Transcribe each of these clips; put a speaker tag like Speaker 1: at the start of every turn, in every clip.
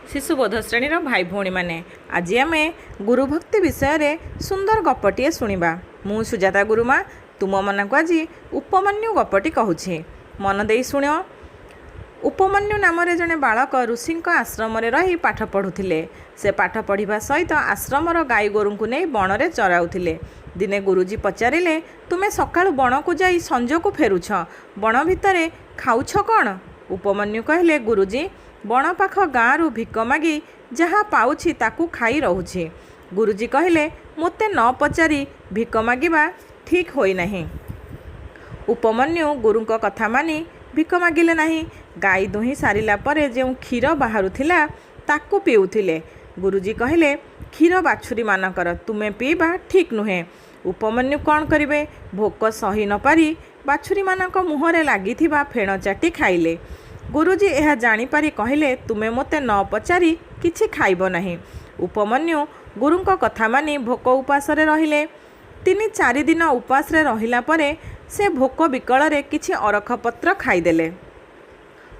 Speaker 1: शिशुबोध श्रेणी भाई भौणी माने आज आम गुरुभक्ति विषय सुंदर गपटे शुणा। मु सुजाता गुरुमा तुम मन को आज उपमन्यु गपटी कहूँ। मन दे शुण। उपमन्यु नाम जड़े बालक ऋषि आश्रम रही पाठ पढ़ुले। से पाठ पढ़ा सहित आश्रमर गाई गोरु को नहीं बण में चराउले। दिने गुरुजी पचारे तुमे सकाळु बण को जाई संज को फेरुछ, बण भितर खाऊछ कौन? उपमन्यु कहले गुरुजी बण पाख गाँव भिक मागी जहाँ पाउछि ताकू खाई रहुछि। गुरुजी कहले मोते न पचारि भिक मागिबा ठीक होई नहीं। उपमन्यु गुरुंक कथा मानी भिक मागिले नहीं। गाई दुही सारिला परे जो क्षीर बाहरुथिला ताकू पिउथिले। गुरुजी कहले क्षीर बाछुरी मानकर तुमे पीबा ठीक नुहे। उपमन्यु कौन करिवे? भोक सही न पारी बाछुरी मानक मुहरे लागिथिबा फेण चाटी खाइले। गुरुजी यह जानीपारी कहले तुमे मोते न पचारि किछि खाइब नहीं। उपमन्यु गुरुंक कथा मानी भोक उपास रहिले। 3-4 दिन उपास रहिला परे से भोक विकल किछि अरखपत्र खाइदेले।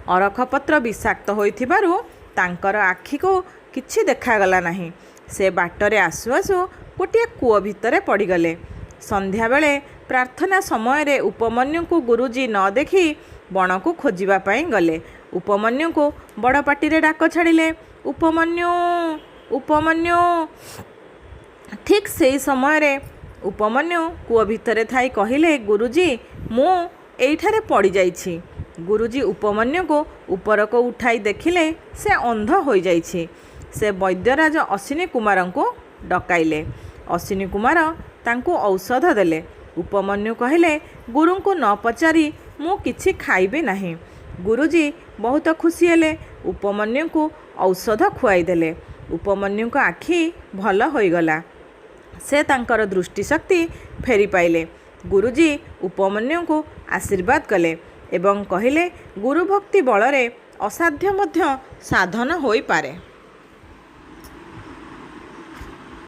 Speaker 1: अरखपत्र विषाक्त होइथिबारु तांकर आखि को किछि देखागला नहीं। से बाटरे आसु आसु गोटे कूଅ भितरे पड़गले। संध्या बेले प्रार्थना समय उपमन्यु को गुरुजी न देखी बण को खोजापी गले। उपमन्यु को बड़ पाटी डाक छाड़िले उपमन्यु उपमन्यु। ठीक से समय उपमन्यु कूଅ भितरे थाई कहले गुरुजी मु एइठारे पड़ी जाइछि। गुरुजी उपमन्यु को ऊपर को उठाई देखिले से अंध हो जाइछि। से वैद्यराज अश्विनी कुमार को डकाइले। अश्विनी कुमार तांको औषध देले। उपमन्यु कहले गुरु को न पचारि मु किछि खाइबे नहीं। गुरुजी बहुत खुशी हेले। उपमन्यु को औषध खुआई देले। उपमन्यु को आखि भल होइगला। से तांकर दृष्टिशक्ति फेरी पाइले। गुरुजी उपमन्यु को आशीर्वाद कले एवं कहले गुरुभक्ति बल रे असाध्य मध्य साधन होई पारे।